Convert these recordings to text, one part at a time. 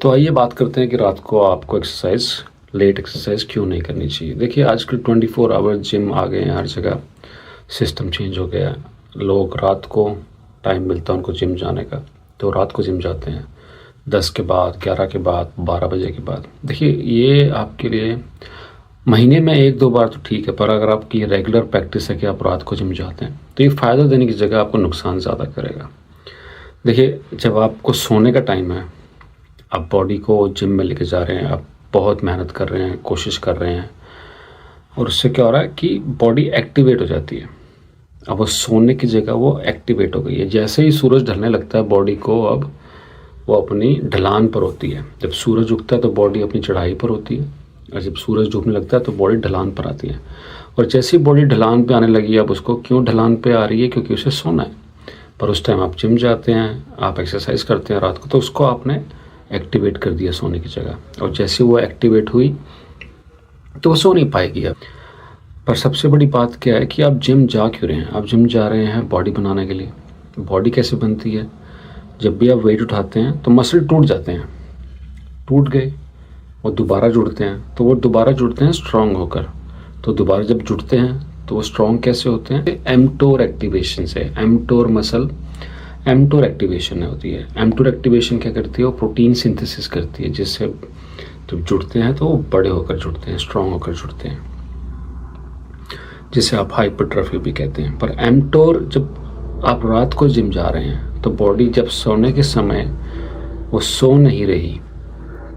तो आइए बात करते हैं कि रात को आपको लेट एक्सरसाइज क्यों नहीं करनी चाहिए। देखिए आजकल 24 आवर जिम आ गए हैं, हर जगह सिस्टम चेंज हो गया है। लोग रात को टाइम मिलता है उनको जिम जाने का, तो रात को जिम जाते हैं 10 के बाद, 11 के बाद, 12 बजे के बाद। देखिए ये आपके लिए महीने में 1-2 बार तो ठीक है, पर अगर आपकी रेगुलर प्रैक्टिस है कि आप रात को जिम जाते हैं तो ये फ़ायदा देने की जगह आपको नुकसान ज़्यादा करेगा। देखिए जब आपको सोने का टाइम है, आप बॉडी को जिम में लेके जा रहे हैं, आप बहुत मेहनत कर रहे हैं, कोशिश कर रहे हैं, और उससे क्या हो रहा है कि बॉडी एक्टिवेट हो जाती है। अब वो सोने की जगह वो एक्टिवेट हो गई है। जैसे ही सूरज ढलने लगता है बॉडी को, अब वो अपनी ढलान पर होती है। जब सूरज उगता है तो बॉडी अपनी चढ़ाई पर होती है, और जब सूरज डूबने लगता है तो बॉडी ढलान पर आती है। और जैसी बॉडी ढलान पे आने लगी, अब उसको क्यों ढलान पे आ रही है? क्योंकि उसे सोना है। पर उस टाइम आप जिम जाते हैं, आप एक्सरसाइज करते हैं रात को, तो उसको आपने एक्टिवेट कर दिया सोने की जगह, और जैसे वो एक्टिवेट हुई तो वो सो नहीं पाएगी अब। पर सबसे बड़ी बात क्या है कि आप जिम जा क्यों रहे हैं? आप जिम जा रहे हैं बॉडी बनाने के लिए। बॉडी कैसे बनती है? जब भी आप वेट उठाते हैं तो मसल टूट जाते हैं, टूट गए वो दोबारा जुड़ते हैं, तो वो दोबारा जुड़ते हैं स्ट्रांग होकर। तो दोबारा जब जुड़ते हैं तो वो स्ट्रांग कैसे होते हैं? एमटोर एक्टिवेशन से। एमटोर मसल एमटोर एक्टिवेशन होती है। एमटोर एक्टिवेशन क्या करती है? वो प्रोटीन सिंथेसिस करती है, जिससे जब जुड़ते हैं तो वो बड़े होकर जुड़ते हैं, स्ट्रांग होकर जुड़ते हैं, जिसे आप हाइपरट्रॉफी भी कहते हैं। पर एमटोर, जब आप रात को जिम जा रहे हैं तो बॉडी जब सोने के समय वो सो नहीं रही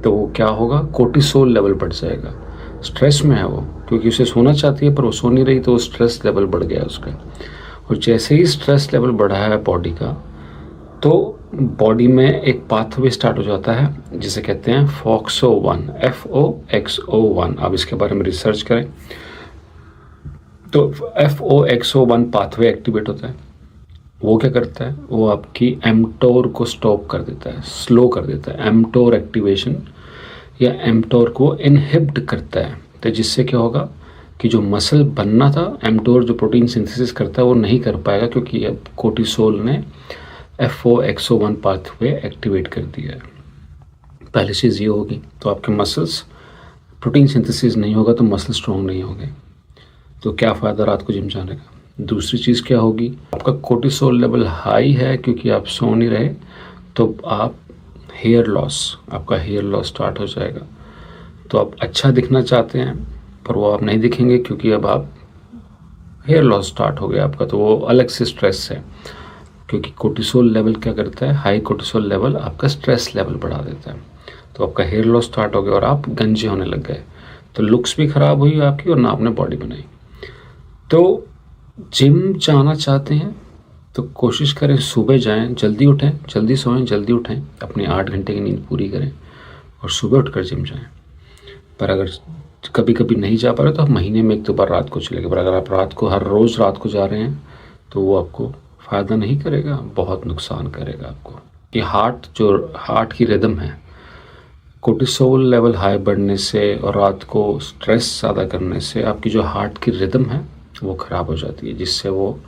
तो वो क्या होगा? कोर्टिसोल लेवल बढ़ जाएगा। स्ट्रेस में है वो, क्योंकि उसे सोना चाहती है पर वो सो नहीं रही, तो वो स्ट्रेस लेवल बढ़ गया उसका। और जैसे ही स्ट्रेस लेवल बढ़ा है बॉडी का, तो बॉडी में एक पाथवे स्टार्ट हो जाता है जिसे कहते हैं FOXO1, FOXO1। आप इसके बारे में रिसर्च करें तो FOXO1 पाथवे एक्टिवेट होता है। वो क्या करता है? वो आपकी एमटोर को स्टॉप कर देता है, स्लो कर देता है। एमटोर एक्टिवेशन या एमटोर को इनहिबिट करता है। तो जिससे क्या होगा कि जो मसल बनना था, एमटोर जो प्रोटीन सिंथेसिस करता है वो नहीं कर पाएगा, क्योंकि अब कोर्टिसोल ने FOXO1 पाथवे एक्टिवेट कर दिया है। पहली चीज़ ये होगी, तो आपके मसल्स प्रोटीन सिंथेसिस नहीं होगा तो मसल स्ट्रॉन्ग नहीं होंगे, तो क्या फ़ायदा रात को जिम जाने का? दूसरी चीज़ क्या होगी? आपका कोर्टिसोल लेवल हाई है क्योंकि आप सो नहीं रहे, तो आप आपका हेयर लॉस स्टार्ट हो जाएगा। तो आप अच्छा दिखना चाहते हैं पर वो आप नहीं दिखेंगे, क्योंकि अब आप हेयर लॉस स्टार्ट हो गया आपका, तो वो अलग से स्ट्रेस है। क्योंकि कोर्टिसोल लेवल क्या करता है? हाई कोर्टिसोल लेवल आपका स्ट्रेस लेवल बढ़ा देता है। तो आपका हेयर लॉस स्टार्ट हो गया और आप गंजे होने लग गए, तो लुक्स भी ख़राब हुई आपकी और ना आपने बॉडी बनाई। तो जिम जाना चाहते हैं तो कोशिश करें सुबह जाएं, जल्दी उठें, जल्दी सोएं, जल्दी उठें, अपनी 8 घंटे की नींद पूरी करें और सुबह उठकर जिम जाएं। पर अगर कभी कभी नहीं जा पा रहे तो आप महीने में 1-2 बार रात को चलेगा। पर अगर आप रात को हर रोज़ रात को जा रहे हैं तो वो आपको फ़ायदा नहीं करेगा, बहुत नुकसान करेगा आपको। कि हार्ट की रिदम है, कोर्टिसोल लेवल हाई बढ़ने से और रात को स्ट्रेस ज़्यादा करने से आपकी जो हार्ट की रिदम है वो ख़राब हो जाती है, जिससे वो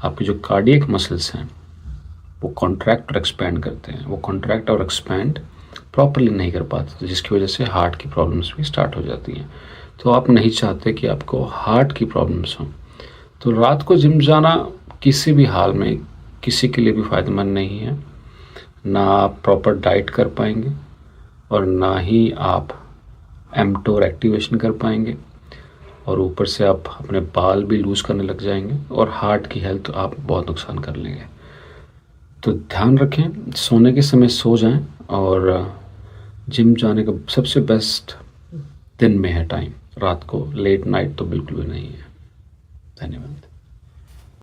आपके जो कार्डियक मसल्स हैं वो कॉन्ट्रैक्ट और एक्सपैंड करते हैं। वो कॉन्ट्रैक्ट और एक्सपैंड प्रॉपरली नहीं कर पाते, तो जिसकी वजह से हार्ट की प्रॉब्लम्स भी स्टार्ट हो जाती हैं। तो आप नहीं चाहते कि आपको हार्ट की प्रॉब्लम्स हों, तो रात को जिम जाना किसी भी हाल में किसी के लिए भी फ़ायदेमंद नहीं है। ना आप प्रॉपर डाइट कर पाएंगे और ना ही आप एमटोर एक्टिवेशन कर पाएंगे, और ऊपर से आप अपने बाल भी लूज़ करने लग जाएंगे, और हार्ट की हेल्थ आप बहुत नुकसान कर लेंगे। तो ध्यान रखें, सोने के समय सो जाएं, और जिम जाने का सबसे बेस्ट दिन में है टाइम, रात को लेट नाइट तो बिल्कुल भी नहीं है। धन्यवाद।